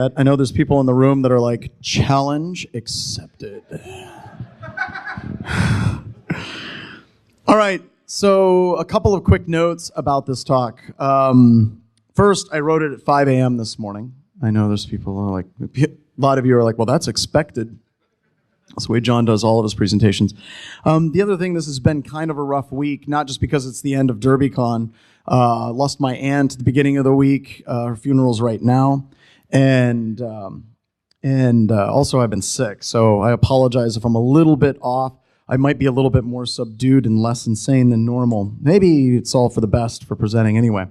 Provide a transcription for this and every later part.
I know there's people in the room that are like, challenge accepted. All right, so a couple of quick notes about this talk. First, I wrote it at 5 a.m. this morning. I know there's people who are like, a lot of you are like, well, that's expected. That's the way John does all of his presentations. The other thing, this has been kind of a rough week, not just because it's the end of Derbycon. Lost my aunt at the beginning of the week. Her funeral's right now. And also I've been sick, so I apologize if I'm a little bit off. I might be a little bit more subdued and less insane than normal. Maybe it's all for the best for presenting anyway.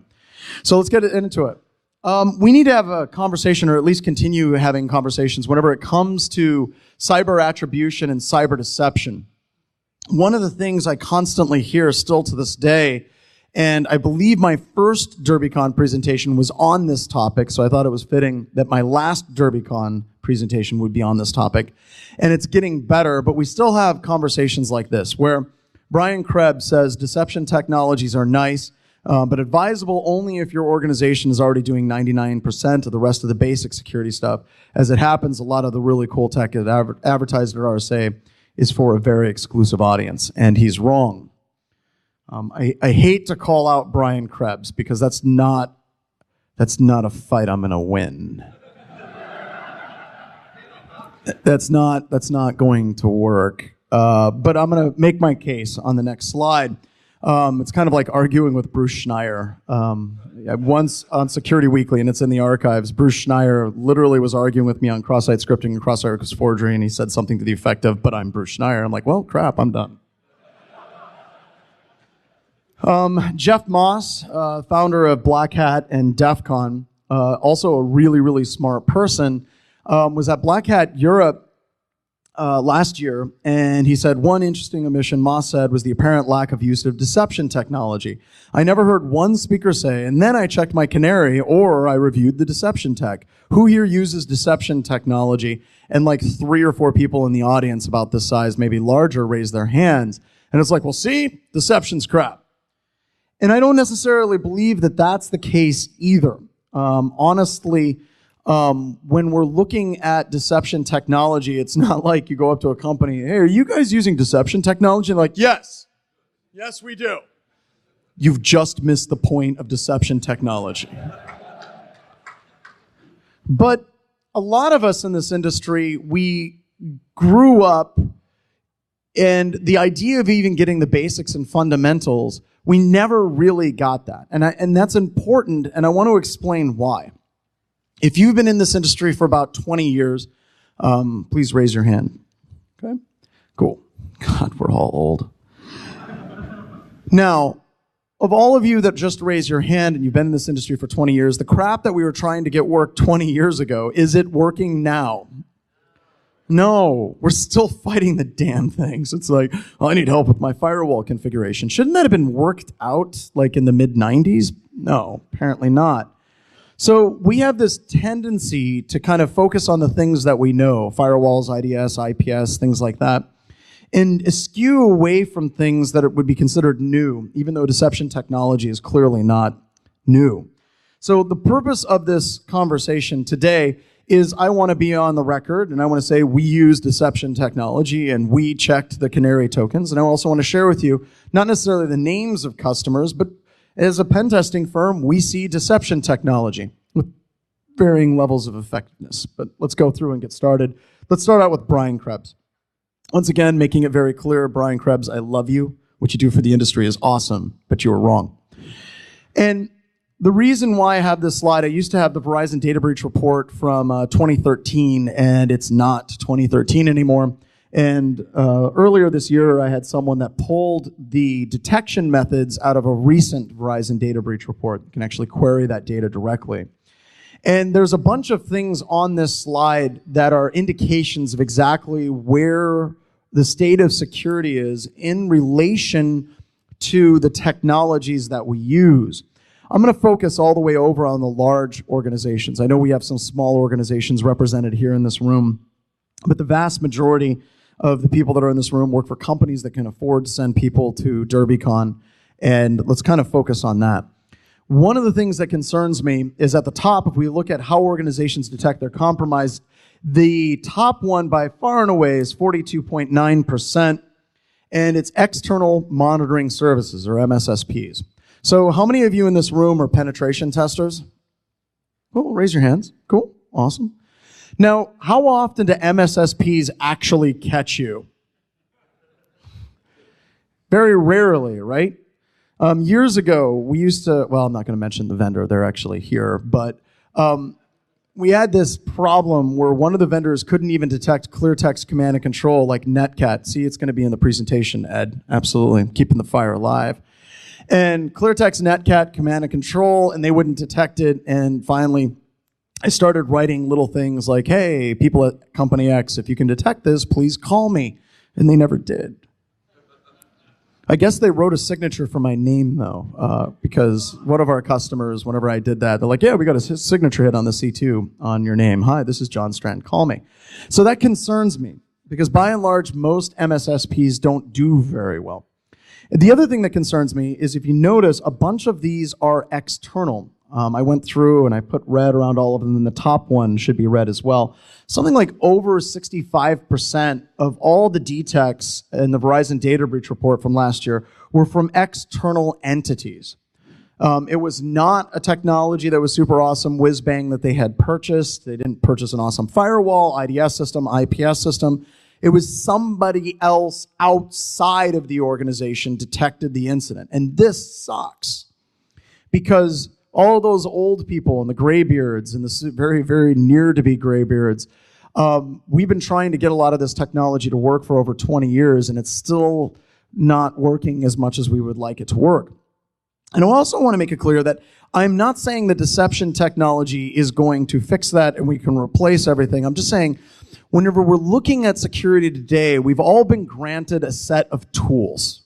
So let's get into it. We need to have a conversation, or at least continue having conversations whenever it comes to cyber attribution and cyber deception. One of the things I constantly hear still to this day, and I believe my first Derbycon presentation was on this topic, so I thought it was fitting that my last Derbycon presentation would be on this topic. And it's getting better, but we still have conversations like this, where Brian Krebs says deception technologies are nice, but advisable only if your organization is already doing 99% of the rest of the basic security stuff. As it happens, a lot of the really cool tech advertised at RSA is for a very exclusive audience, and he's wrong. I hate to call out Brian Krebs because that's not a fight I'm going to win. That's not going to work. But I'm going to make my case on the next slide. It's kind of like arguing with Bruce Schneier. Once on Security Weekly, and it's in the archives, Bruce Schneier literally was arguing with me on cross-site scripting and cross-site forgery, and he said something to the effect of, "But I'm Bruce Schneier." I'm like, well, crap, I'm done. Jeff Moss, founder of Black Hat and DEF CON, also a really, really smart person, was at Black Hat Europe last year, and he said one interesting omission, Moss said, was the apparent lack of use of deception technology. I never heard one speaker say, and then I checked my canary, or I reviewed the deception tech. Who here uses deception technology? And like 3 or 4 people in the audience about this size, maybe larger, raised their hands. And it's like, well, see, deception's crap. And I don't necessarily believe that that's the case either. Honestly, when we're looking at deception technology, it's not like you go up to a company, hey, are you guys using deception technology? And like, yes, we do. You've just missed the point of deception technology. But a lot of us in this industry, we grew up, and the idea of even getting the basics and fundamentals, we never really got that. And that's important, and I want to explain why. If you've been in this industry for about 20 years, please raise your hand. Okay? Cool. God, we're all old. Now, of all of you that just raised your hand and you've been in this industry for 20 years, the crap that we were trying to get work 20 years ago, is it working now? No, we're still fighting the damn things. It's like, oh, I need help with my firewall configuration. Shouldn't that have been worked out like in the mid-90s? No, apparently not. So we have this tendency to kind of focus on the things that we know, firewalls, IDS, IPS, things like that, and eschew away from things that would be considered new, even though deception technology is clearly not new. So the purpose of this conversation today is I want to be on the record, and I want to say we use deception technology, and we checked the canary tokens, and I also want to share with you, not necessarily the names of customers, but as a pen testing firm, we see deception technology with varying levels of effectiveness. But let's go through and get started. Let's start out with Brian Krebs. Once again, making it very clear, Brian Krebs, I love you. What you do for the industry is awesome, but you were wrong. And the reason why I have this slide, I used to have the Verizon data breach report from 2013, and it's not 2013 anymore. And earlier this year, I had someone that pulled the detection methods out of a recent Verizon data breach report. You can actually query that data directly. And there's a bunch of things on this slide that are indications of exactly where the state of security is in relation to the technologies that we use. I'm going to focus all the way over on the large organizations. I know we have some small organizations represented here in this room, but the vast majority of the people that are in this room work for companies that can afford to send people to Derbycon, and let's kind of focus on that. One of the things that concerns me is at the top, if we look at how organizations detect they're compromised, the top one by far and away is 42.9%, and it's external monitoring services, or MSSPs. So how many of you in this room are penetration testers? Cool, raise your hands. Cool, awesome. Now, how often do MSSPs actually catch you? Very rarely, right? Years ago, we used to, well, I'm not going to mention the vendor, they're actually here, but we had this problem where one of the vendors couldn't even detect clear text command and control like Netcat. See, it's going to be in the presentation, Ed. Absolutely, keeping the fire alive. And clear text Netcat command and control, and they wouldn't detect it. And finally, I started writing little things like, hey, people at company X, if you can detect this, please call me. And they never did. I guess they wrote a signature for my name, though, because one of our customers, whenever I did that, they're like, yeah, we got a signature hit on the C2 on your name. Hi, this is John Strand. Call me. So that concerns me, because by and large, most MSSPs don't do very well. The other thing that concerns me is if you notice, a bunch of these are external. I went through and I put red around all of them, and the top one should be red as well. Something like over 65% of all the detects in the Verizon data breach report from last year were from external entities. It was not a technology that was super awesome, whiz-bang, that they had purchased. They didn't purchase an awesome firewall, IDS system, IPS system. It was somebody else outside of the organization detected the incident. And this sucks, because all those old people and the graybeards and the very, very near to be graybeards, we've been trying to get a lot of this technology to work for over 20 years, and it's still not working as much as we would like it to work. And I also want to make it clear that I'm not saying the deception technology is going to fix that and we can replace everything. I'm just saying whenever we're looking at security today, we've all been granted a set of tools.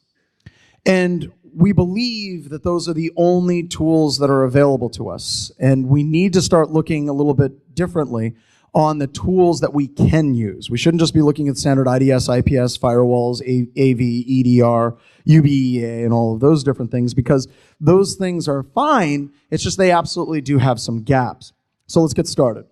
And we believe that those are the only tools that are available to us. And we need to start looking a little bit differently on the tools that we can use. We shouldn't just be looking at standard IDS, IPS, firewalls, AV, EDR, UBEA, and all of those different things, because those things are fine. It's just they absolutely do have some gaps. So let's get started.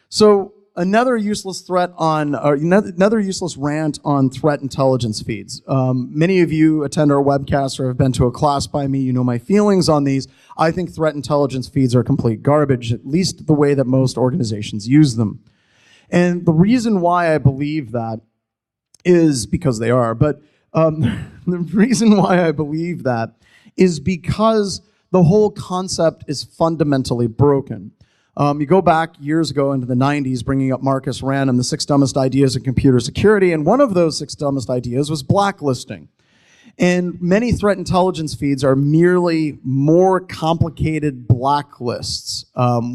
So another useless threat on, or another useless rant on threat intelligence feeds. Many of you attend our webcast or have been to a class by me. You know my feelings on these. I think threat intelligence feeds are complete garbage, at least the way that most organizations use them. And the reason why I believe that is because they are, but the reason why I believe that is because the whole concept is fundamentally broken. You go back years ago into the 90s, bringing up Marcus Random, the 6 dumbest ideas in computer security, and one of those 6 dumbest ideas was blacklisting. And many threat intelligence feeds are merely more complicated blacklists.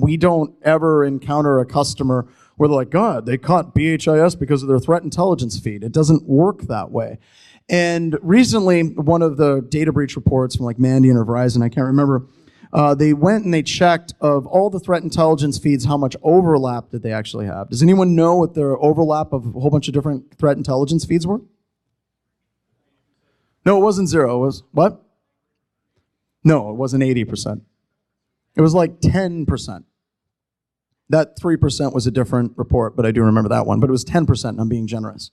We don't ever encounter a customer where they're like, God, they caught BHIS because of their threat intelligence feed. It doesn't work that way. And recently, one of the data breach reports from like Mandiant or Verizon, I can't remember, they went and they checked of all the threat intelligence feeds, how much overlap did they actually have? Does anyone know what their overlap of a whole bunch of different threat intelligence feeds were? No, it wasn't 0. It was what? No, it wasn't 80%. It was like 10%. That 3% was a different report, but I do remember that one. But it was 10%, and I'm being generous.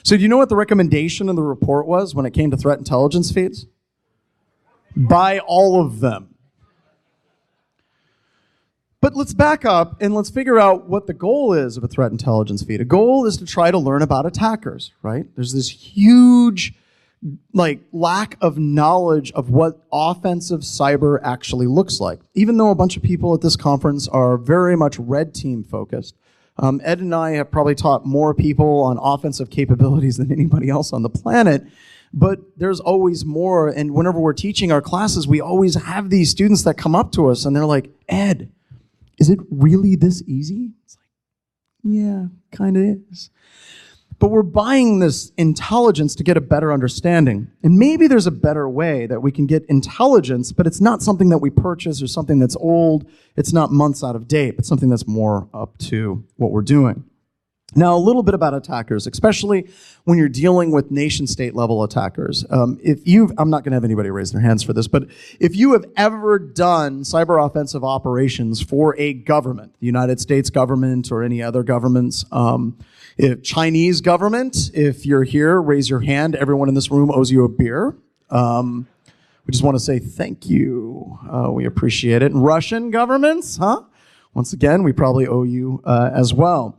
So do you know what the recommendation of the report was when it came to threat intelligence feeds? Buy all of them. But let's back up and let's figure out what the goal is of a threat intelligence feed. A goal is to try to learn about attackers, right? There's this huge lack of knowledge of what offensive cyber actually looks like. Even though a bunch of people at this conference are very much red team focused, Ed and I have probably taught more people on offensive capabilities than anybody else on the planet. But there's always more, and whenever we're teaching our classes, we always have these students that come up to us and they're like, Ed, is it really this easy? It's like, yeah, kind of is. But we're buying this intelligence to get a better understanding. And maybe there's a better way that we can get intelligence, but it's not something that we purchase or something that's old. It's not months out of date, but something that's more up to what we're doing. Now, a little bit about attackers, especially when you're dealing with nation-state level attackers. I'm not going to have anybody raise their hands for this, but if you have ever done cyber offensive operations for a government, the United States government or any other governments, if Chinese government, if you're here, raise your hand. Everyone in this room owes you a beer. We just want to say thank you. We appreciate it. And Russian governments, huh? Once again, we probably owe you as well.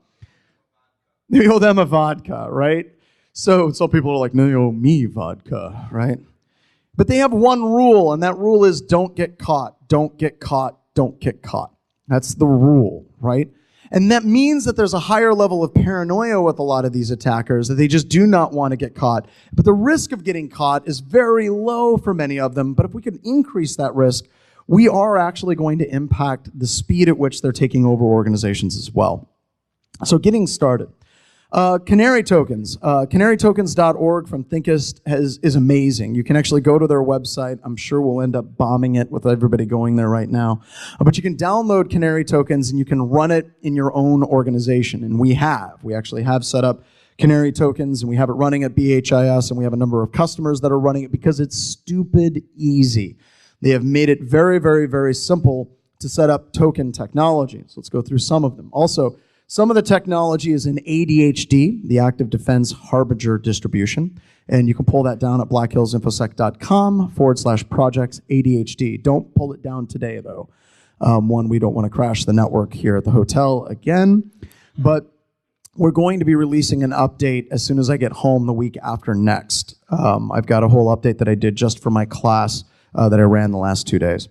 You owe them a vodka, right? So some people are like, no, you owe me vodka, right? But they have one rule, and that rule is don't get caught, don't get caught, don't get caught. That's the rule, right? And that means that there's a higher level of paranoia with a lot of these attackers, that they just do not want to get caught. But the risk of getting caught is very low for many of them. But if we can increase that risk, we are actually going to impact the speed at which they're taking over organizations as well. So getting started. Canary tokens. Canarytokens.org from Thinkist is amazing. You can actually go to their website. I'm sure we'll end up bombing it with everybody going there right now. But you can download Canary tokens and you can run it in your own organization. And we have. We actually have set up Canary tokens and we have it running at BHIS and we have a number of customers that are running it because it's stupid easy. They have made it very, very, very simple to set up token technology. So let's go through some of them. Also, some of the technology is in ADHD, the Active Defense Harbinger distribution. And you can pull that down at blackhillsinfosec.com/projects ADHD. Don't pull it down today, though. One, we don't want to crash the network here at the hotel again. But we're going to be releasing an update as soon as I get home the week after next. I've got a whole update that I did just for my class that I ran the last 2 days.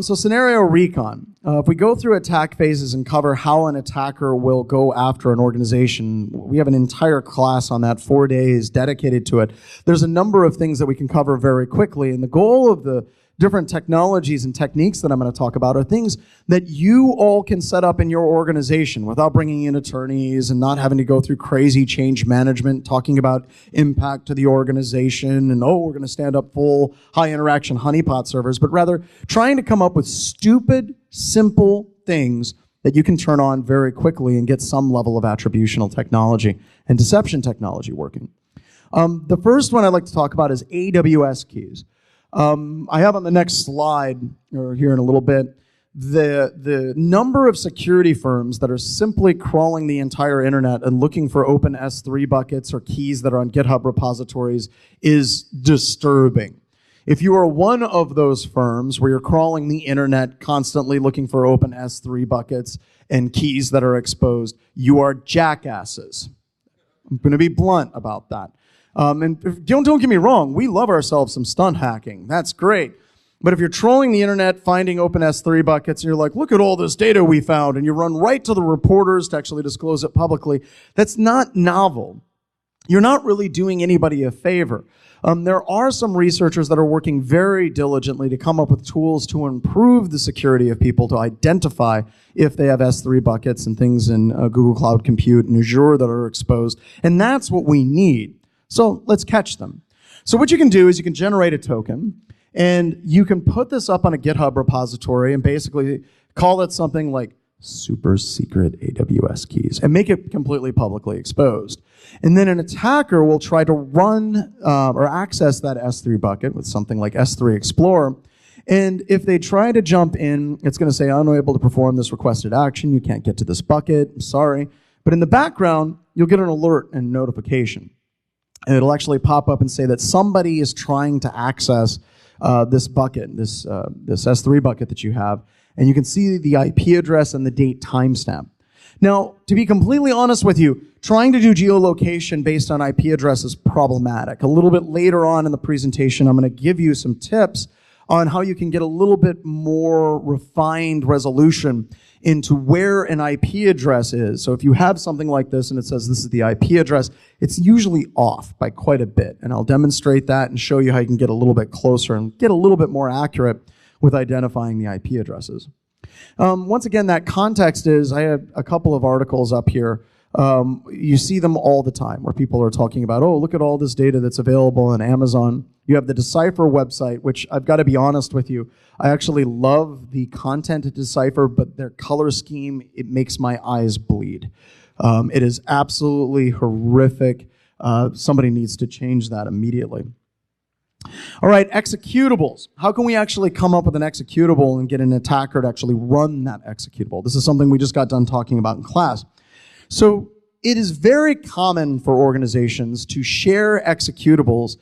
So scenario recon. If we go through attack phases and cover how an attacker will go after an organization, we have an entire class on that, 4 days dedicated to it. There's a number of things that we can cover very quickly, and the goal of the different technologies and techniques that I'm going to talk about are things that you all can set up in your organization without bringing in attorneys and not having to go through crazy change management, talking about impact to the organization and, oh, we're going to stand up full high interaction honeypot servers, but rather trying to come up with stupid, simple things that you can turn on very quickly and get some level of attributional technology and deception technology working. The first one I'd like to talk about is AWS Keys. I have on the next slide, or here in a little bit, the number of security firms that are simply crawling the entire internet and looking for open S3 buckets or keys that are on GitHub repositories is disturbing. If you are one of those firms where you're crawling the internet constantly looking for open S3 buckets and keys that are exposed, you are jackasses. I'm going to be blunt about that. And don't get me wrong, we love ourselves some stunt hacking. That's great. But if you're trolling the internet, finding open S3 buckets, and you're like, look at all this data we found, and you run right to the reporters to actually disclose it publicly, that's not novel. You're not really doing anybody a favor. There are some researchers that are working very diligently to come up with tools to improve the security of people, to identify if they have S3 buckets and things in Google Cloud Compute and Azure that are exposed. And that's what we need. So let's catch them. So what you can do is you can generate a token, and you can put this up on a GitHub repository and basically call it something like super secret AWS keys and make it completely publicly exposed. And then an attacker will try to run or access that S3 bucket with something like S3 Explorer. And if they try to jump in, it's going to say, unable to perform this requested action. You can't get to this bucket. I'm sorry. But in the background, you'll get an alert and notification. And it'll actually pop up and say that somebody is trying to access this bucket, this S3 bucket that you have. And you can see the IP address and the date timestamp. Now, to be completely honest with you, trying to do geolocation based on IP address is problematic. A little bit later on in the presentation, I'm going to give you some tips on how you can get a little bit more refined resolution into where an IP address is. So if you have something like this and it says this is the IP address, it's usually off by quite a bit. And I'll demonstrate that and show you how you can get a little bit closer and get a little bit more accurate with identifying the IP addresses. Once again, that context is, I have a couple of articles up here. You see them all the time where people are talking about, oh, look at all this data that's available on Amazon. You have the Decipher website, which I've got to be honest with you, I actually love the content at Decipher, but their color scheme, it makes my eyes bleed. It is absolutely horrific. Somebody needs to change that immediately. All right, executables. How can we actually come up with an executable and get an attacker to actually run that executable? This is something we just got done talking about in class. So it is very common for organizations to share executables,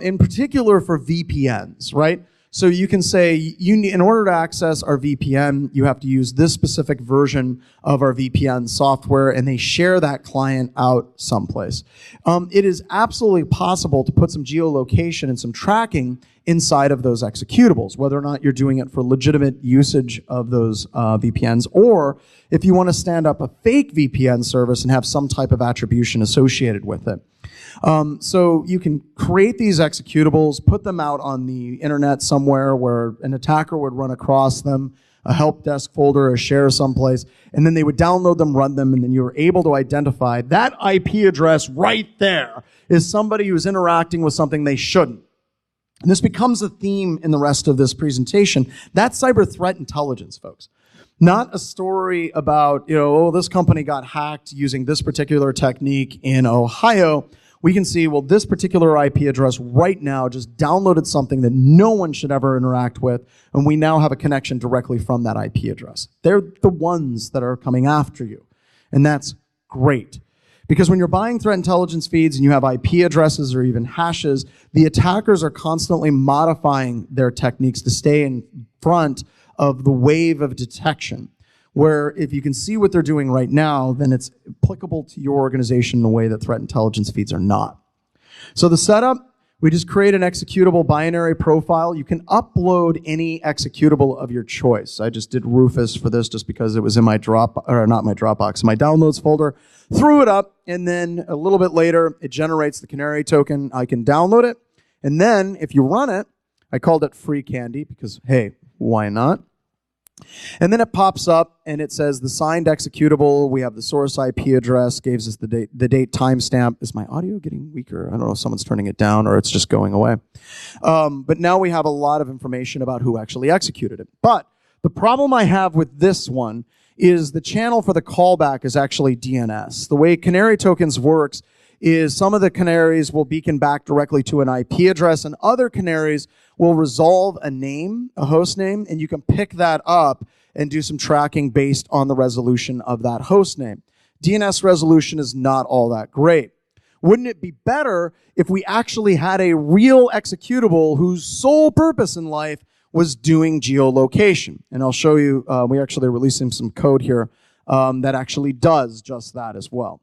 in particular for VPNs, right? So you can say, in order to access our VPN, you have to use this specific version of our VPN software, and they share that client out someplace. It is absolutely possible to put some geolocation and some tracking inside of those executables, whether or not you're doing it for legitimate usage of those VPNs, or if you want to stand up a fake VPN service and have some type of attribution associated with it. So you can create these executables, put them out on the internet somewhere where an attacker would run across them, a help desk folder, a share someplace, and then they would download them, run them, and then you were able to identify that IP address right there is somebody who's interacting with something they shouldn't. And this becomes a theme in the rest of this presentation. That's cyber threat intelligence, folks. Not a story about, oh, this company got hacked using this particular technique in Ohio. We can see, well, this particular IP address right now just downloaded something that no one should ever interact with, and we now have a connection directly from that IP address. They're the ones that are coming after you, and that's great. Because when you're buying threat intelligence feeds and you have IP addresses or even hashes, the attackers are constantly modifying their techniques to stay in front of the wave of detection, where if you can see what they're doing right now, then it's applicable to your organization in a way that threat intelligence feeds are not. So the setup, we just create an executable binary profile. You can upload any executable of your choice. I just did Rufus for this just because it was in my not my Dropbox, my downloads folder. Threw it up, and then a little bit later, it generates the canary token. I can download it, and then if you run it, I called it free candy because, hey, why not? And then it pops up and it says the signed executable. We have the source IP address, gives us the date timestamp. Is my audio getting weaker? I don't know if someone's turning it down or it's just going away. But now we have a lot of information about who actually executed it. But the problem I have with this one is the channel for the callback is actually DNS. The way canary tokens works is some of the canaries will beacon back directly to an IP address, and other canaries will resolve a name, a host name, and you can pick that up and do some tracking based on the resolution of that host name. DNS resolution is not all that great. Wouldn't it be better if we actually had a real executable whose sole purpose in life was doing geolocation? And I'll show you, we actually are releasing some code here that actually does just that as well.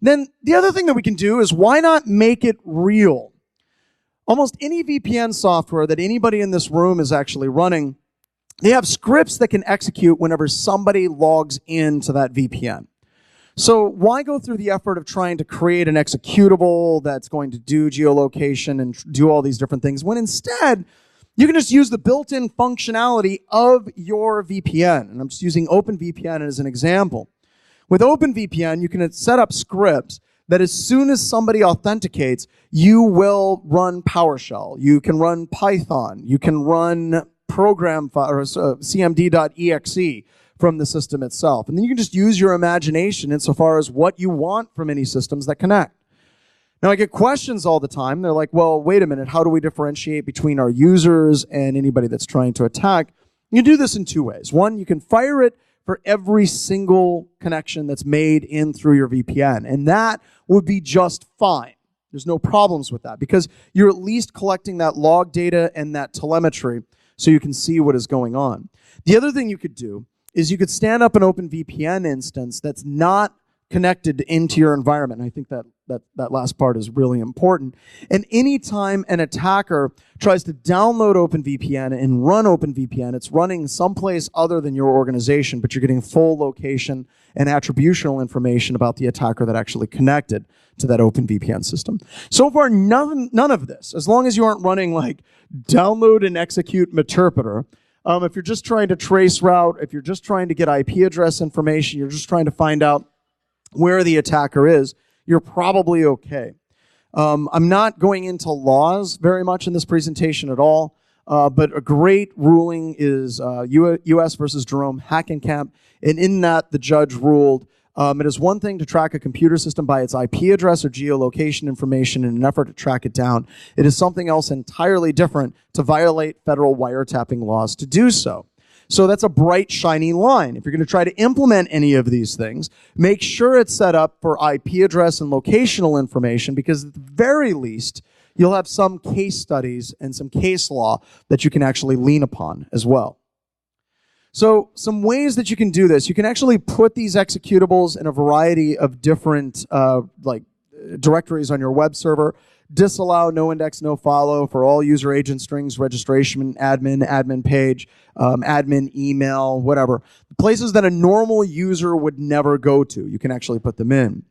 Then the other thing that we can do is why not make it real? Almost any VPN software that anybody in this room is actually running, they have scripts that can execute whenever somebody logs into that VPN. So why go through the effort of trying to create an executable that's going to do geolocation and do all these different things when instead you can just use the built-in functionality of your VPN? And I'm just using OpenVPN as an example. With OpenVPN, you can set up scripts that as soon as somebody authenticates, you will run PowerShell. You can run Python. You can run program or cmd.exe from the system itself. And then you can just use your imagination insofar as what you want from any systems that connect. Now, I get questions all the time. They're like, well, wait a minute. How do we differentiate between our users and anybody that's trying to attack? You do this in two ways. One, you can fire it for every single connection that's made in through your VPN. And that would be just fine. There's no problems with that because you're at least collecting that log data and that telemetry so you can see what is going on. The other thing you could do is you could stand up an OpenVPN instance that's not connected into your environment. And I think that last part is really important. And anytime an attacker tries to download OpenVPN and run OpenVPN, it's running someplace other than your organization, but you're getting full location and attributional information about the attacker that actually connected to that OpenVPN system. So far, none of this, as long as you aren't running like download and execute Meterpreter. If you're just trying to trace route, if you're just trying to get IP address information, you're just trying to find out where the attacker is, you're probably okay. I'm not going into laws very much in this presentation at all, but a great ruling is U.S. versus Jerome Hackenkamp, and in that the judge ruled It is one thing to track a computer system by its IP address or geolocation information in an effort to track it down. It is something else entirely different to violate federal wiretapping laws to do so. So that's a bright, shiny line. If you're going to try to implement any of these things, make sure it's set up for IP address and locational information, because at the very least, you'll have some case studies and some case law that you can actually lean upon as well. So some ways that you can do this, you can actually put these executables in a variety of different directories on your web server. Disallow, no index, no follow for all user agent strings, registration, admin page, admin email, whatever. Places that a normal user would never go to, you can actually put them in.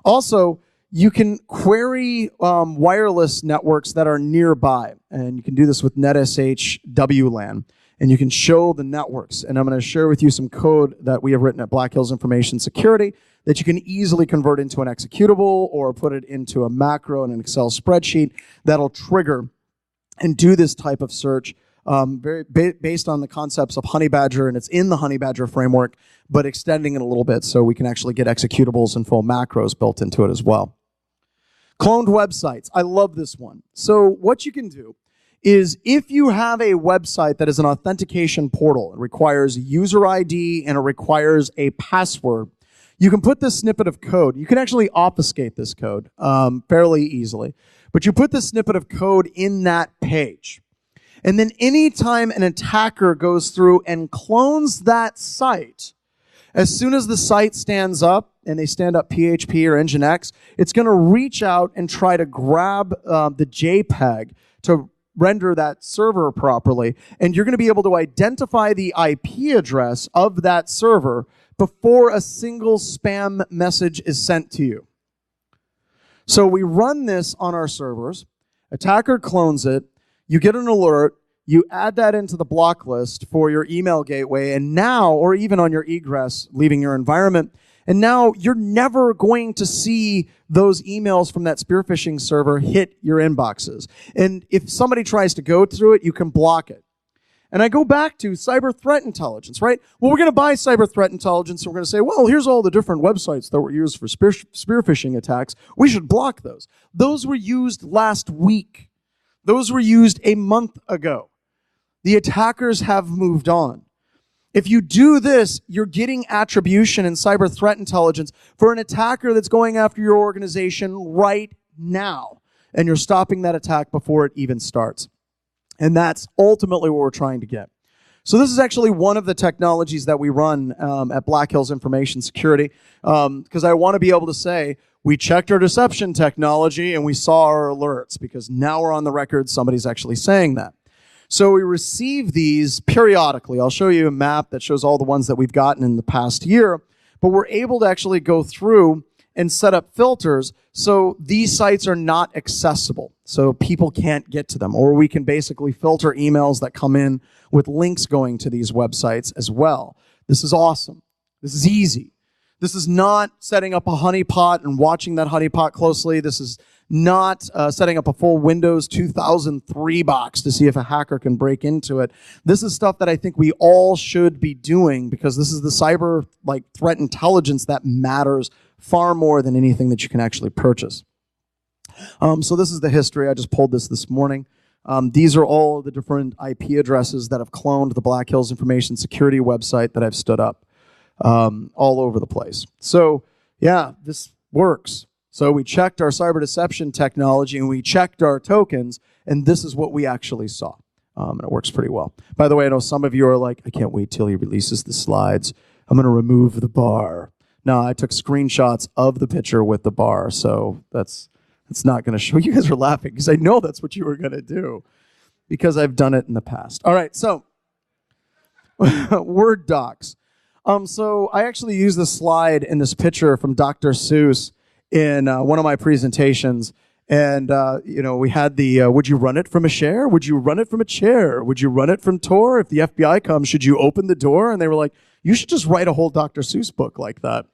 Also, you can query wireless networks that are nearby, and you can do this with NetSH WLAN, and you can show the networks. And I'm going to share with you some code that we have written at Black Hills Information Security that you can easily convert into an executable or put it into a macro in an Excel spreadsheet that'll trigger and do this type of search based on the concepts of Honeybadger, and it's in the Honeybadger framework, but extending it a little bit so we can actually get executables and full macros built into it as well. Cloned websites. I love this one. So what you can do is if you have a website that is an authentication portal, it requires user ID and it requires a password, you can put this snippet of code. You can actually obfuscate this code fairly easily. But you put this snippet of code in that page. And then anytime an attacker goes through and clones that site, as soon as the site stands up, and they stand up PHP or Nginx, it's going to reach out and try to grab the JPEG to render that server properly. And you're going to be able to identify the IP address of that server before a single spam message is sent to you. So we run this on our servers. Attacker clones it. You get an alert. You add that into the block list for your email gateway, and now, or even on your egress, leaving your environment, and now you're never going to see those emails from that spear phishing server hit your inboxes. And if somebody tries to go through it, you can block it. And I go back to cyber threat intelligence, right? Well, we're going to buy cyber threat intelligence, and we're going to say, well, here's all the different websites that were used for spear phishing attacks. We should block those. Those were used last week. Those were used a month ago. The attackers have moved on. If you do this, you're getting attribution and cyber threat intelligence for an attacker that's going after your organization right now. And you're stopping that attack before it even starts. And that's ultimately what we're trying to get. So this is actually one of the technologies that we run at Black Hills Information Security, because I want to be able to say, we checked our deception technology and we saw our alerts, because now we're on the record, somebody's actually saying that. So we receive these periodically. I'll show you a map that shows all the ones that we've gotten in the past year, but we're able to actually go through and set up filters so these sites are not accessible, so people can't get to them. Or we can basically filter emails that come in with links going to these websites as well. This is awesome. This is easy. This is not setting up a honeypot and watching that honeypot closely. This is not setting up a full Windows 2003 box to see if a hacker can break into it. This is stuff that I think we all should be doing, because this is the cyber threat intelligence that matters far more than anything that you can actually purchase. So this is the history. I just pulled this morning. These are all the different IP addresses that have cloned the Black Hills Information Security website that I've stood up all over the place. So yeah, this works. So we checked our cyber deception technology and we checked our tokens, and this is what we actually saw. And it works pretty well. By the way, I know some of you are like, I can't wait till he releases the slides. I'm going to remove the bar. No, I took screenshots of the picture with the bar, so it's not going to show. You guys are laughing because I know that's what you were going to do, because I've done it in the past. All right, so Word docs. So I actually used this slide in this picture from Dr. Seuss in one of my presentations. And, we had the, would you run it from a share? Would you run it from a chair? Would you run it from Tor? If the FBI comes, should you open the door? And they were like, you should just write a whole Dr. Seuss book like that.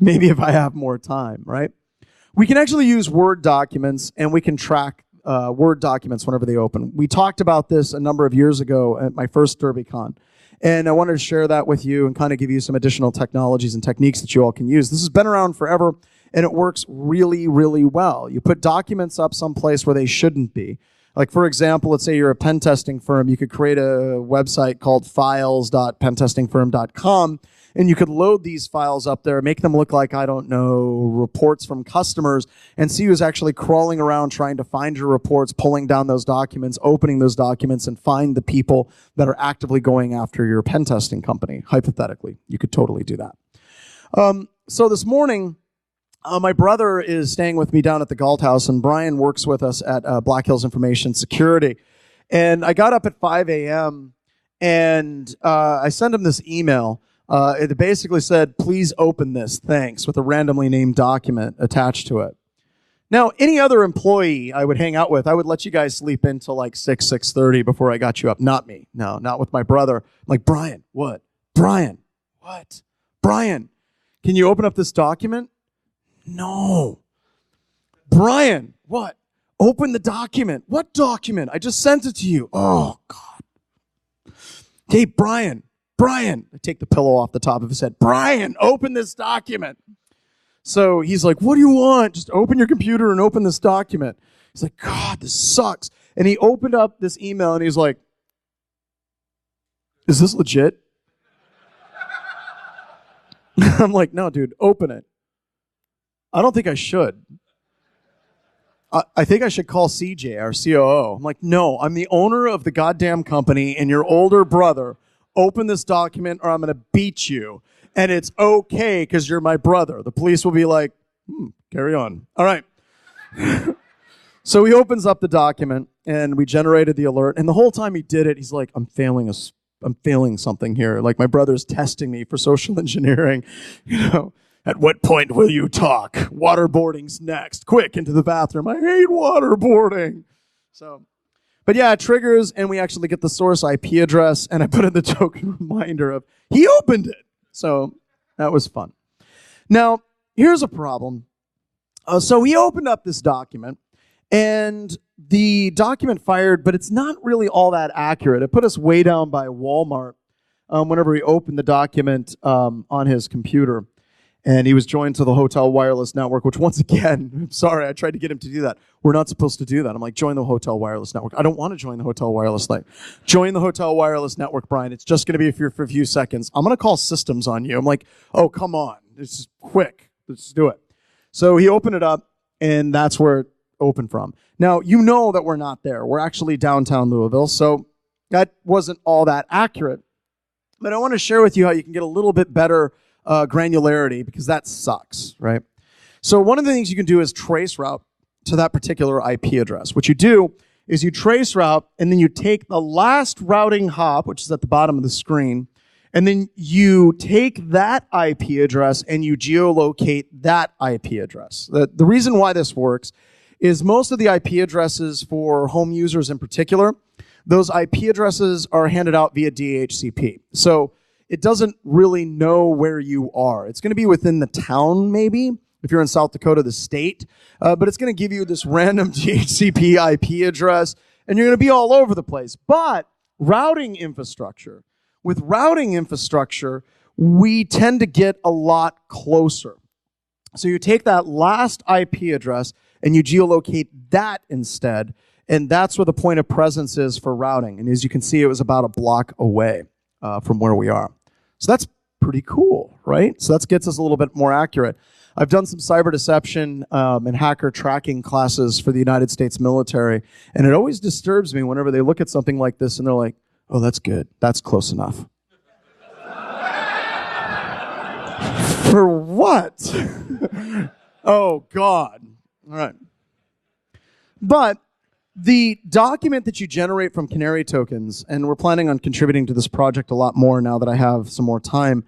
Maybe if I have more time, right? We can actually use Word documents, and we can track Word documents whenever they open. We talked about this a number of years ago at my first Derbycon. And I wanted to share that with you and kind of give you some additional technologies and techniques that you all can use. This has been around forever, and it works really, really well. You put documents up someplace where they shouldn't be. Like, for example, let's say you're a pen testing firm. You could create a website called files.pentestingfirm.com, and you could load these files up there, make them look like, I don't know, reports from customers, and see who's actually crawling around trying to find your reports, pulling down those documents, opening those documents, and find the people that are actively going after your pen testing company. Hypothetically, you could totally do that. So this morning, my brother is staying with me down at the Galt House, and Brian works with us at Black Hills Information Security. And I got up at 5 a.m., and I sent him this email. It basically said, please open this, thanks, with a randomly named document attached to it. Now, any other employee I would hang out with, I would let you guys sleep until like 6:30 before I got you up. Not me. No, not with my brother. I'm like, Brian, what? Brian, what? Brian, can you open up this document? No. Brian, what? Open the document. What document? I just sent it to you. Oh, God. Hey, Brian, I take the pillow off the top of his head. Brian, open this document. So he's like, what do you want? Just open your computer and open this document. He's like, God, this sucks. And he opened up this email and he's like, is this legit? I'm like, no, dude, open it. I don't think I should. I think I should call CJ, our COO. I'm like, no, I'm the owner of the goddamn company and your older brother. Open this document or I'm going to beat you. And it's okay because you're my brother. The police will be like, carry on. All right. So he opens up the document and we generated the alert. And the whole time he did it, he's like, I'm failing something here. Like my brother's testing me for social engineering. You know, at what point will you talk? Waterboarding's next. Quick, into the bathroom. I hate waterboarding. But yeah, it triggers, and we actually get the source IP address, and I put in the token reminder of, he opened it. So that was fun. Now, here's a problem. So he opened up this document, and the document fired, but it's not really all that accurate. It put us way down by Walmart whenever he opened the document on his computer. And he was joined to the hotel wireless network, which once again, I'm sorry, I tried to get him to do that. We're not supposed to do that. I'm like, join the hotel wireless network. I don't want to join the hotel wireless network. Join the hotel wireless network, Brian. It's just going to be for a few seconds. I'm going to call systems on you. I'm like, oh, come on. This is quick. Let's do it. So he opened it up, and that's where it opened from. Now, you know that we're not there. We're actually downtown Louisville, so that wasn't all that accurate. But I want to share with you how you can get a little bit better granularity, because that sucks, right? So one of the things you can do is trace route to that particular IP address. What you do is you trace route, and then you take the last routing hop, which is at the bottom of the screen, and then you take that IP address and you geolocate that IP address. The reason why this works is most of the IP addresses for home users in particular, those IP addresses are handed out via DHCP. So it doesn't really know where you are. It's going to be within the town, maybe, if you're in South Dakota, the state. But it's going to give you this random DHCP IP address, and you're going to be all over the place. But with routing infrastructure, we tend to get a lot closer. So you take that last IP address, and you geolocate that instead, and that's where the point of presence is for routing. And as you can see, it was about a block away from where we are. So that's pretty cool, right? So that gets us a little bit more accurate. I've done some cyber deception and hacker tracking classes for the United States military, and it always disturbs me whenever they look at something like this and they're like, oh, that's good. That's close enough. For what? Oh, God. All right. But the document that you generate from Canary tokens, and we're planning on contributing to this project a lot more now that I have some more time,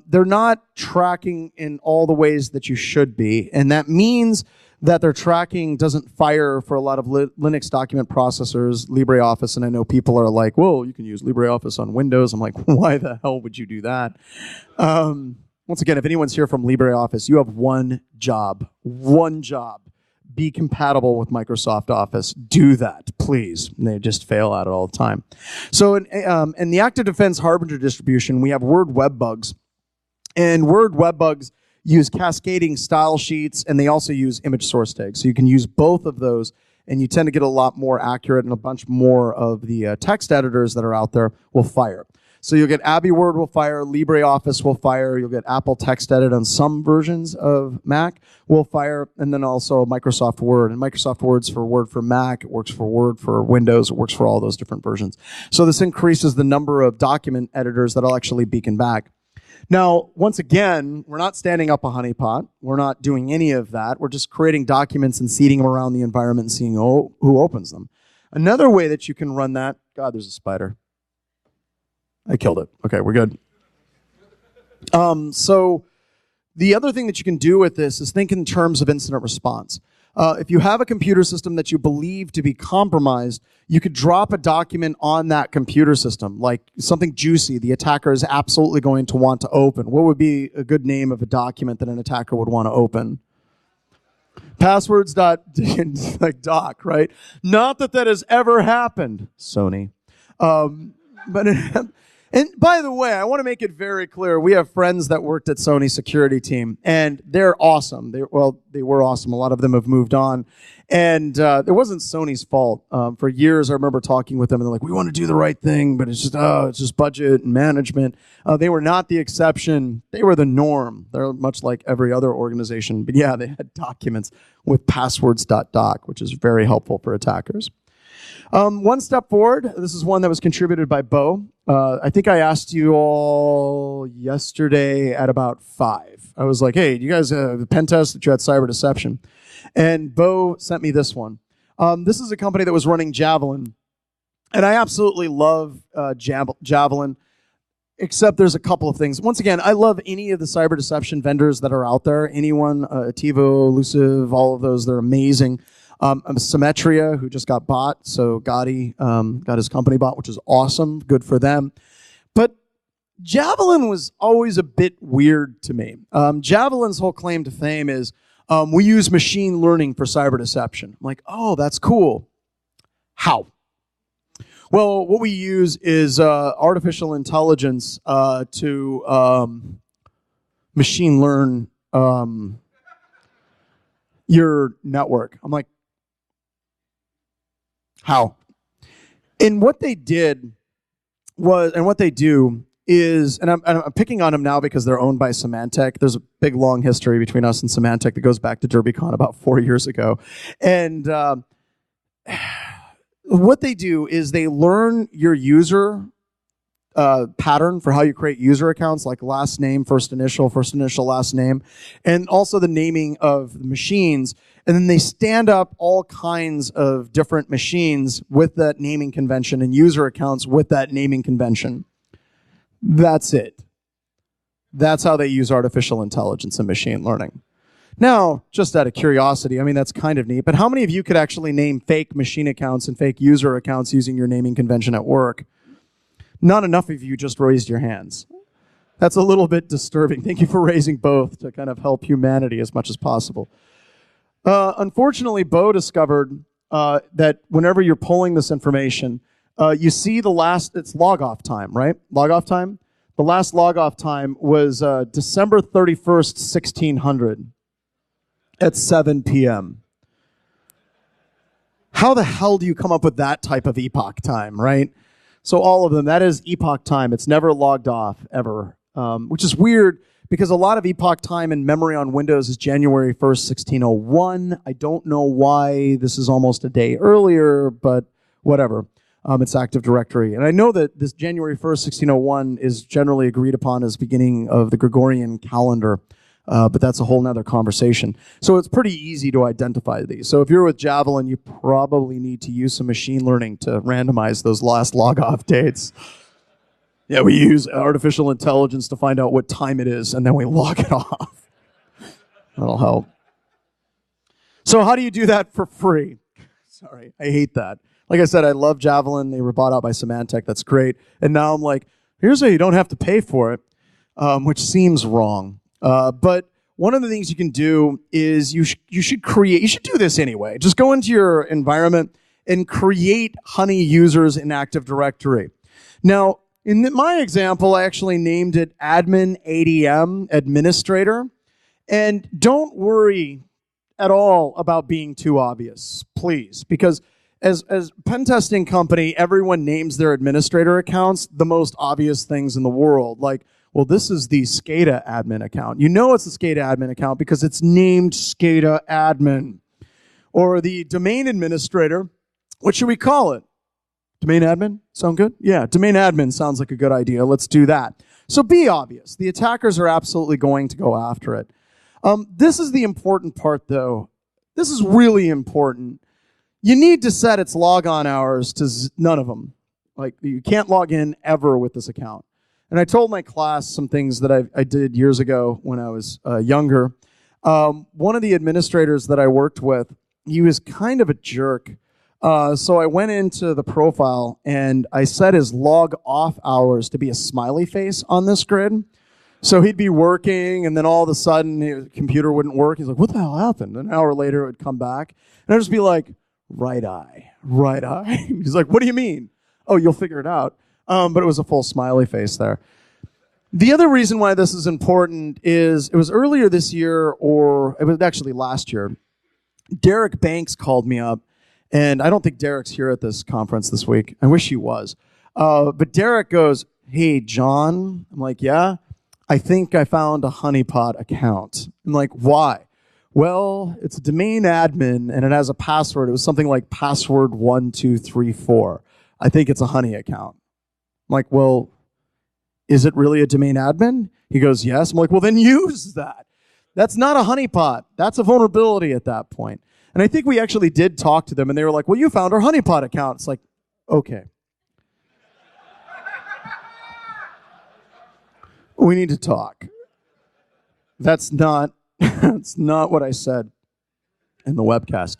they're not tracking in all the ways that you should be. And that means that their tracking doesn't fire for a lot of Linux document processors, LibreOffice, and I know people are like, well, you can use LibreOffice on Windows. I'm like, why the hell would you do that? Once again, if anyone's here from LibreOffice, you have one job. be compatible with Microsoft Office. Do that, please. And they just fail at it all the time. So in the Active Defense Harbinger distribution, we have Word Web Bugs. And Word Web Bugs use cascading style sheets, and they also use image source tags. So you can use both of those, and you tend to get a lot more accurate, and a bunch more of the text editors that are out there will fire. So you'll get Abbey Word will fire, LibreOffice will fire, you'll get Apple Text Edit on some versions of Mac will fire, and then also Microsoft Word. And Microsoft Word's for Word for Mac, it works for Word for Windows, it works for all those different versions. So this increases the number of document editors that'll actually beacon back. Now, once again, we're not standing up a honeypot. We're not doing any of that. We're just creating documents and seeding them around the environment and seeing who opens them. Another way that you can run that, God, there's a spider. I killed it. Okay, we're good. So the other thing that you can do with this is think in terms of incident response. If you have a computer system that you believe to be compromised, you could drop a document on that computer system, like something juicy the attacker is absolutely going to want to open. What would be a good name of a document that an attacker would want to open? Passwords like doc, right? Not that that has ever happened, Sony. But and by the way, I want to make it very clear, we have friends that worked at Sony security team, and they're awesome. They were awesome. A lot of them have moved on. And it wasn't Sony's fault. For years, I remember talking with them, and they're like, we want to do the right thing, but it's just budget and management. They were not the exception. They were the norm. They're much like every other organization. But yeah, they had documents with passwords.doc, which is very helpful for attackers. One step forward, this is one that was contributed by Bo. I think I asked you all yesterday at about 5. I was like, hey, do you guys have a pen test that you had cyber deception? And Bo sent me this one. This is a company that was running Javelin. And I absolutely love Javelin, except there's a couple of things. Once again, I love any of the cyber deception vendors that are out there. Anyone, Ativo, Elusive, all of those, they're amazing. Symmetria, who just got bought, so Gotti got his company bought, which is awesome, good for them. But Javelin was always a bit weird to me. Javelin's whole claim to fame is, we use machine learning for cyber deception. I'm like, oh, that's cool. How? Well, what we use is artificial intelligence to machine learn your network. I'm like, how? And what they did was, and what they do is, and I'm picking on them now because they're owned by Symantec. There's a big, long history between us and Symantec that goes back to Derbycon about 4 years ago. And what they do is they learn your user pattern for how you create user accounts, like last name, first initial, last name, and also the naming of the machines. And then they stand up all kinds of different machines with that naming convention and user accounts with that naming convention. That's it. That's how they use artificial intelligence and machine learning. Now, just out of curiosity, I mean, that's kind of neat, but how many of you could actually name fake machine accounts and fake user accounts using your naming convention at work? Not enough of you just raised your hands. That's a little bit disturbing. Thank you for raising both to kind of help humanity as much as possible. Unfortunately, Bo discovered that whenever you're pulling this information, you see the last, it's log-off time, right? Log-off time? The last log-off time was December 31st, 1600 at 7 p.m. How the hell do you come up with that type of epoch time, right? So all of them, that is epoch time. It's never logged off, ever, which is weird because a lot of epoch time in memory on Windows is January 1st, 1601. I don't know why this is almost a day earlier, but whatever. It's Active Directory. And I know that this January 1st, 1601 is generally agreed upon as beginning of the Gregorian calendar, but that's a whole nother conversation. So it's pretty easy to identify these. So if you're with Javelin, you probably need to use some machine learning to randomize those last log-off dates. Yeah, we use artificial intelligence to find out what time it is, and then we log it off. That'll help. So how do you do that for free? Sorry, I hate that. Like I said, I love Javelin. They were bought out by Symantec. That's great. And now I'm like, here's how you don't have to pay for it, which seems wrong. But one of the things you can do is you should do this anyway. Just go into your environment and create Honey users in Active Directory. Now, in my example, I actually named it admin ADM, administrator. And don't worry at all about being too obvious, please, because as pen testing company, everyone names their administrator accounts the most obvious things in the world. Like, well, this is the SCADA admin account. You know it's the SCADA admin account because it's named SCADA admin. Or the domain administrator, what should we call it? Domain admin? Sound good? Yeah, domain admin sounds like a good idea. Let's do that. So be obvious. The attackers are absolutely going to go after it. This is the important part, though. This is really important. You need to set its logon hours to none of them. Like, you can't log in ever with this account. And I told my class some things that I did years ago when I was younger. One of the administrators that I worked with, he was kind of a jerk. So I went into the profile and I set his log off hours to be a smiley face on this grid. So he'd be working and then all of a sudden his computer wouldn't work. He's like, what the hell happened? An hour later it would come back. And I'd just be like, right eye, right eye. He's like, what do you mean? Oh, you'll figure it out. But it was a full smiley face there. The other reason why this is important is it was earlier this year, or it was actually last year. Derek Banks called me up, and I don't think Derek's here at this conference this week. I wish he was. But Derek goes, hey, John. I'm like, yeah, I think I found a honeypot account. I'm like, why? Well, it's a domain admin, and it has a password. It was something like password1234. I think it's a Honey account. I'm like, well, is it really a domain admin? He goes, yes. I'm like, well, then use that. That's not a honeypot. That's a vulnerability at that point. And I think we actually did talk to them, and they were like, well, you found our honeypot account. It's like, okay. We need to talk. That's not what I said in the webcast.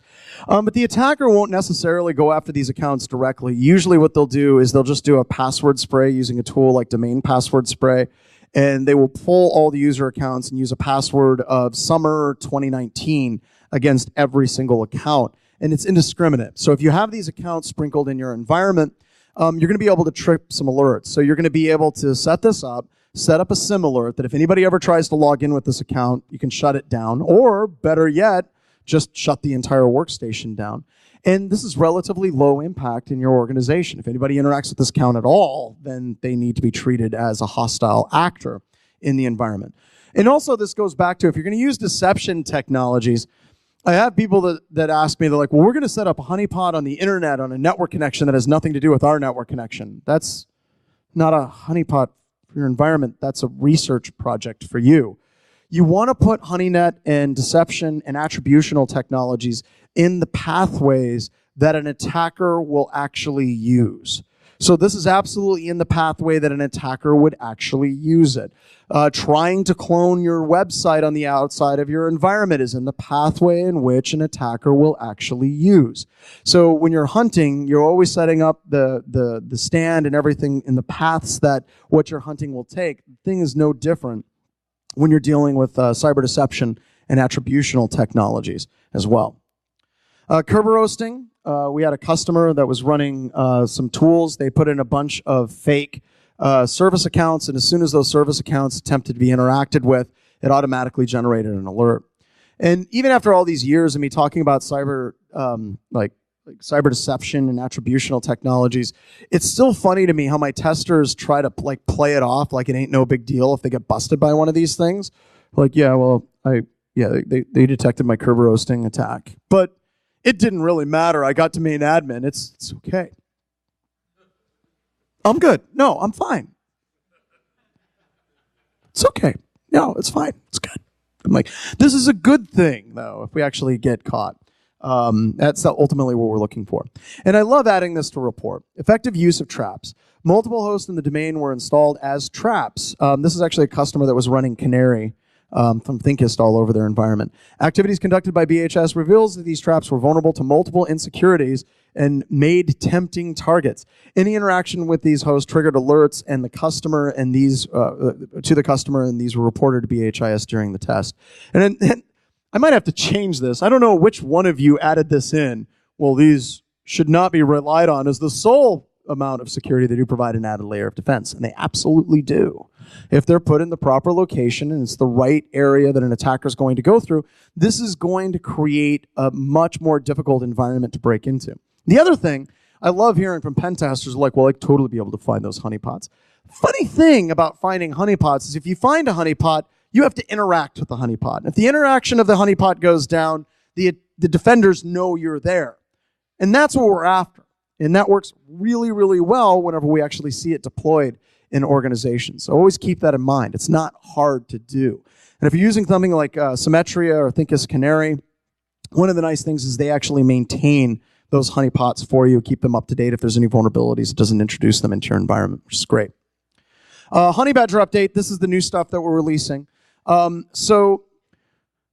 But the attacker won't necessarily go after these accounts directly. Usually what they'll do is they'll just do a password spray using a tool like domain password spray, and they will pull all the user accounts and use a password of summer 2019 against every single account. And it's indiscriminate. So if you have these accounts sprinkled in your environment, you're going to be able to trip some alerts. So you're going to be able to set this up, set up a SIM alert that if anybody ever tries to log in with this account, you can shut it down, or better yet, just shut the entire workstation down. And this is relatively low impact in your organization. If anybody interacts with this account at all, then they need to be treated as a hostile actor in the environment. And also this goes back to if you're going to use deception technologies, I have people that ask me, they're like, well, we're going to set up a honeypot on the internet on a network connection that has nothing to do with our network connection. That's not a honeypot for your environment. That's a research project for you. You want to put HoneyNet and deception and attributional technologies in the pathways that an attacker will actually use. So this is absolutely in the pathway that an attacker would actually use it. Trying to clone your website on the outside of your environment is in the pathway in which an attacker will actually use. So when you're hunting, you're always setting up the stand and everything in the paths that what you're hunting will take. The thing is no different when you're dealing with cyber deception and attributional technologies as well. Kerberoasting, we had a customer that was running some tools. They put in a bunch of fake service accounts, and as soon as those service accounts attempted to be interacted with, it automatically generated an alert. And even after all these years of me talking about cyber, like cyber deception and attributional technologies, it's still funny to me how my testers try to play it off like it ain't no big deal if they get busted by one of these things. Like, yeah, well, they detected my Kerberoasting attack, but it didn't really matter. I got domain admin. It's okay. I'm good. No, I'm fine. It's okay. No, it's fine. It's good. I'm like, this is a good thing, though, if we actually get caught. That's ultimately what we're looking for. And I love adding this to report. Effective use of traps. Multiple hosts in the domain were installed as traps. This is actually a customer that was running Canary from Thinkist all over their environment. Activities conducted by BHS reveals that these traps were vulnerable to multiple insecurities and made tempting targets. Any interaction with these hosts triggered alerts and the customer and these to the customer, and these were reported to BHIS during the test. And I might have to change this. I don't know which one of you added this in. Well, these should not be relied on as the sole amount of security. They do provide an added layer of defense, and they absolutely do. If they're put in the proper location and it's the right area that an attacker is going to go through, this is going to create a much more difficult environment to break into. The other thing I love hearing from pen testers like, well, I'd totally be able to find those honeypots. Funny thing about finding honeypots is if you find a honeypot, you have to interact with the honeypot. If the interaction of the honeypot goes down, the defenders know you're there. And that's what we're after. And that works really, really well whenever we actually see it deployed in organizations. So always keep that in mind. It's not hard to do. And if you're using something like Symmetria or Thinkist Canary, one of the nice things is they actually maintain those honeypots for you, keep them up to date. If there's any vulnerabilities, it doesn't introduce them into your environment, which is great. Honeybadger update, this is the new stuff that we're releasing. So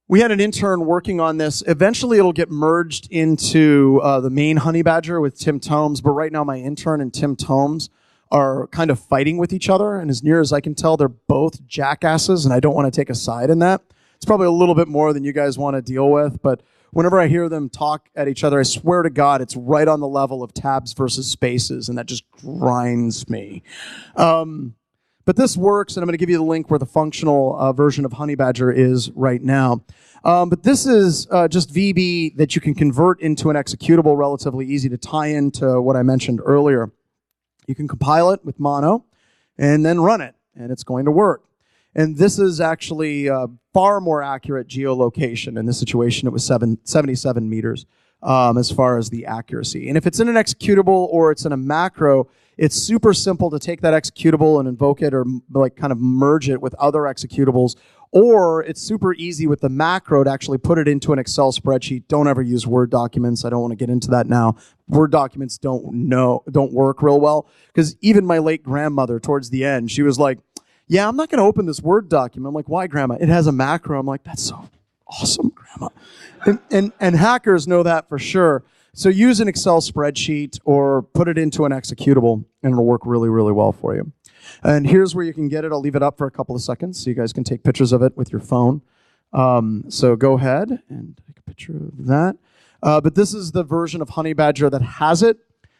we had an intern working on this. Eventually, it'll get merged into the main Honeybadger with Tim Tomes, but right now my intern and Tim Tomes are kind of fighting with each other, and as near as I can tell, they're both jackasses, and I don't want to take a side in that. It's probably a little bit more than you guys want to deal with, but whenever I hear them talk at each other, I swear to God, it's right on the level of tabs versus spaces, and that just grinds me. But this works, and I'm going to give you the link where the functional version of Honeybadger is right now. But this is just VB that you can convert into an executable, relatively easy to tie into what I mentioned earlier. You can compile it with mono and then run it, and it's going to work. And this is actually far more accurate geolocation. In this situation, it was 77 meters as far as the accuracy. And if it's in an executable or it's in a macro, it's super simple to take that executable and invoke it or like kind of merge it with other executables. Or it's super easy with the macro to actually put it into an Excel spreadsheet. Don't ever use Word documents. I don't want to get into that now. Word documents don't work real well. Because even my late grandmother, towards the end, she was like, yeah, I'm not going to open this Word document. I'm like, why, Grandma? It has a macro. I'm like, that's so awesome, Grandma. And hackers know that for sure. So use an Excel spreadsheet or put it into an executable, and it'll work really, really well for you. And here's where you can get it. I'll leave it up for a couple of seconds so you guys can take pictures of it with your phone. So go ahead and take a picture of that. But this is the version of Honeybadger that has it.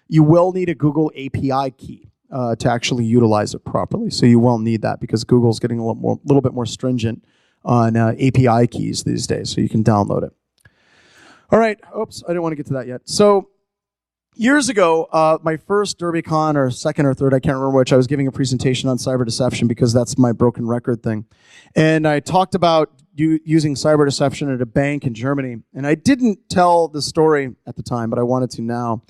You will need a Google API key to actually utilize it properly. So you will need that because Google's getting a little bit more stringent on API keys these days, so you can download it. All right. Oops, I didn't want to get to that yet. So years ago, my first Derbycon, or second or third, I can't remember which, I was giving a presentation on cyber deception because that's my broken record thing. And I talked about using cyber deception at a bank in Germany. And I didn't tell the story at the time, but I wanted to now.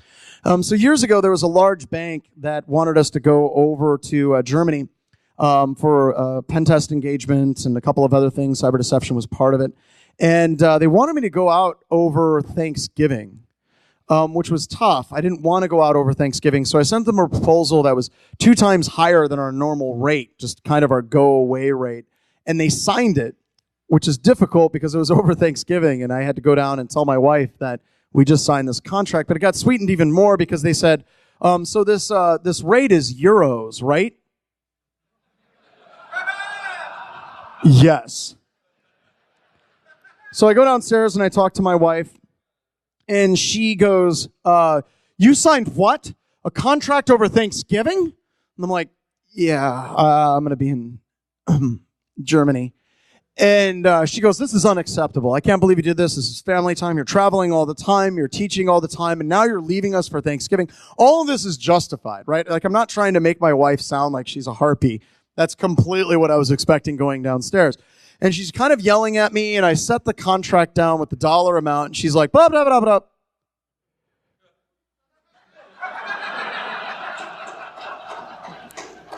So years ago, there was a large bank that wanted us to go over to Germany for pen test engagement and a couple of other things. Cyber deception was part of it. And they wanted me to go out over Thanksgiving, which was tough. I didn't want to go out over Thanksgiving, so I sent them a proposal that was 2 times higher than our normal rate, just kind of our go-away rate. And they signed it, which is difficult because it was over Thanksgiving, and I had to go down and tell my wife that we just signed this contract. But it got sweetened even more because they said, so this rate is euros, right? Yes. So I go downstairs and I talk to my wife, and she goes, you signed what? A contract over Thanksgiving? And I'm like, yeah, I'm going to be in Germany. And she goes, this is unacceptable. I can't believe you did this. This is family time. You're traveling all the time. You're teaching all the time. And now you're leaving us for Thanksgiving. All of this is justified, right? Like, I'm not trying to make my wife sound like she's a harpy. That's completely what I was expecting going downstairs. And she's kind of yelling at me, and I set the contract down with the dollar amount, and she's like, blah, blah, blah, blah.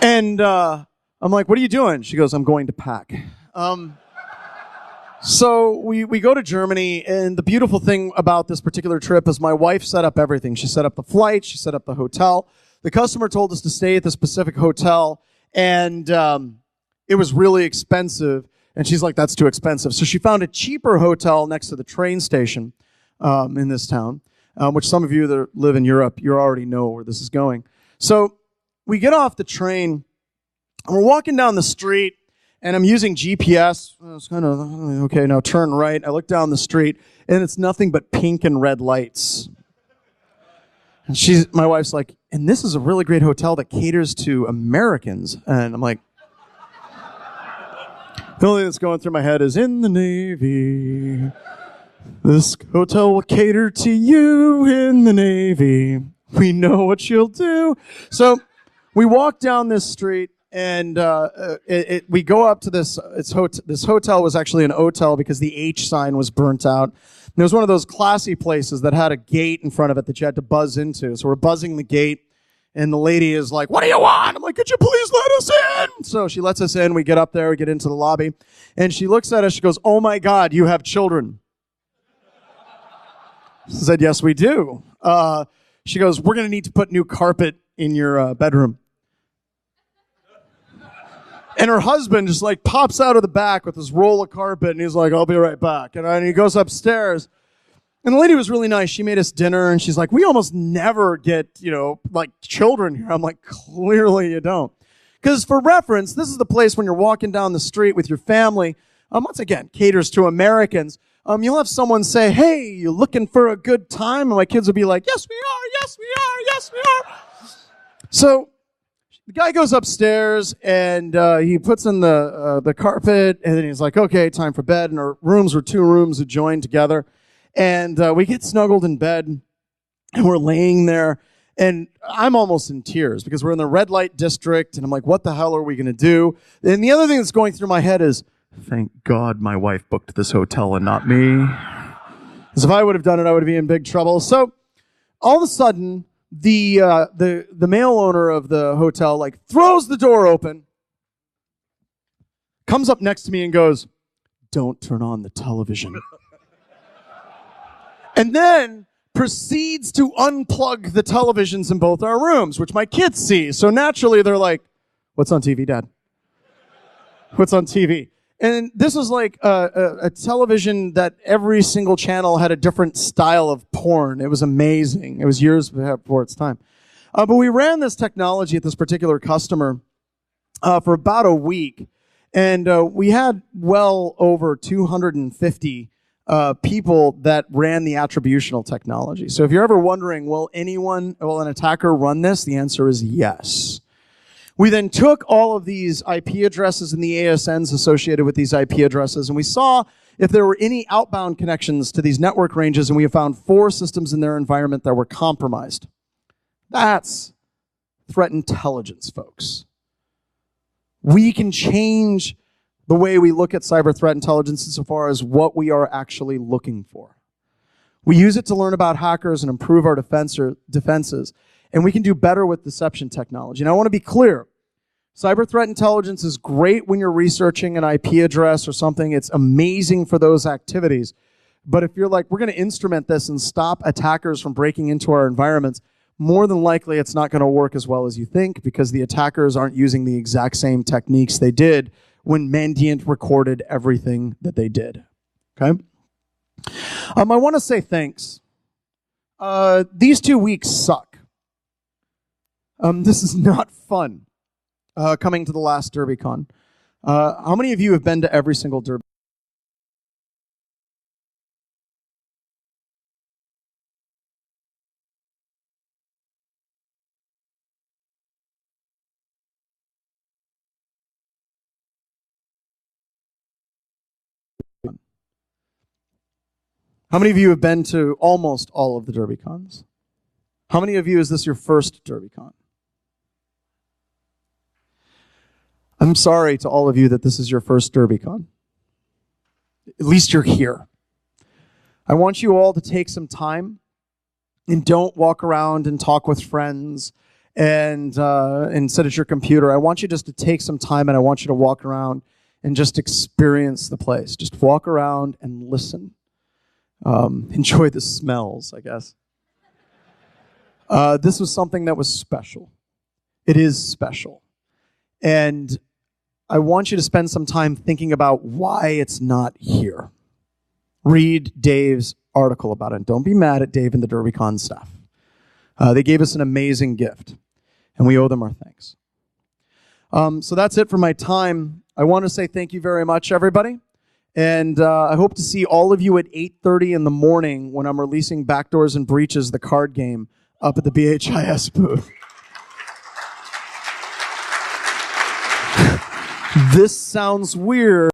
And I'm like, what are you doing? She goes, I'm going to pack. So we go to Germany, and the beautiful thing about this particular trip is my wife set up everything. She set up the flight. She set up the hotel. The customer told us to stay at the specific hotel, and it was really expensive. And she's like, that's too expensive. So she found a cheaper hotel next to the train station in this town, which some of you that live in Europe, you already know where this is going. So we get off the train, and we're walking down the street, and I'm using GPS. It's kind of, okay, now turn right. I look down the street, and it's nothing but pink and red lights. And my wife's like, and this is a really great hotel that caters to Americans. And I'm like, the only thing that's going through my head is, in the Navy, this hotel will cater to you in the Navy. We know what you'll do. So we walk down this street, and we go up to this. This hotel was actually an hotel because the H sign was burnt out. And it was one of those classy places that had a gate in front of it that you had to buzz into. So we're buzzing the gate, and the lady is like, what do you want? I'm like, could you please let us in? So she lets us in. We get up there. We get into the lobby. And she looks at us. She goes, oh, my God, you have children. I said, yes, we do. She goes, we're going to need to put new carpet in your bedroom. And her husband just like pops out of the back with this roll of carpet, and he's like, I'll be right back. And he goes upstairs. And the lady was really nice. She made us dinner, and she's like, we almost never get, like children here. I'm like, clearly you don't. Because for reference, this is the place when you're walking down the street with your family, once again, caters to Americans. You'll have someone say, hey, you looking for a good time? And my kids will be like, yes, we are, yes, we are, yes, we are. So the guy goes upstairs, and he puts in the carpet, and then he's like, okay, time for bed. And our rooms were 2 rooms adjoined together. And we get snuggled in bed, and we're laying there. And I'm almost in tears because we're in the red light district, and I'm like, what the hell are we going to do? And the other thing that's going through my head is, thank God my wife booked this hotel and not me. Because if I would have done it, I would be in big trouble. So all of a sudden, the male owner of the hotel like throws the door open, comes up next to me and goes, don't turn on the television. And then proceeds to unplug the televisions in both our rooms, which my kids see. So naturally they're like, what's on TV, Dad? What's on TV? And this was like a television that every single channel had a different style of porn. It was amazing. It was years before its time. But we ran this technology at this particular customer for about a week. And we had well over 250 people that ran the attributional technology. So if you're ever wondering, will an attacker run this? The answer is yes. We then took all of these IP addresses and the ASNs associated with these IP addresses, and we saw if there were any outbound connections to these network ranges, and we have found 4 systems in their environment that were compromised. That's threat intelligence, folks. We can change the way we look at cyber threat intelligence insofar as what we are actually looking for. We use it to learn about hackers and improve our defenses. And we can do better with deception technology. And I want to be clear. Cyber threat intelligence is great when you're researching an IP address or something. It's amazing for those activities. But if you're like, we're going to instrument this and stop attackers from breaking into our environments, more than likely it's not going to work as well as you think because the attackers aren't using the exact same techniques they did when Mandiant recorded everything that they did. Okay? I want to say thanks. These 2 weeks suck. This is not fun, coming to the last Derbycon. How many of you have been to every single Derby? How many of you have been to almost all of the Derbycons? How many of you is this your first Derbycon? I'm sorry to all of you that this is your first Derbycon. At least you're here. I want you all to take some time and don't walk around and talk with friends and sit at your computer. I want you just to take some time and I want you to walk around and just experience the place. Just walk around and listen. Enjoy the smells, I guess. This was something that was special. It is special. And I want you to spend some time thinking about why it's not here. Read Dave's article about it. Don't be mad at Dave and the Derbycon staff. They gave us an amazing gift, and we owe them our thanks. So that's it for my time. I want to say thank you very much, everybody. And I hope to see all of you at 8:30 in the morning when I'm releasing Backdoors and Breaches, the card game, up at the BHIS booth. This sounds weird.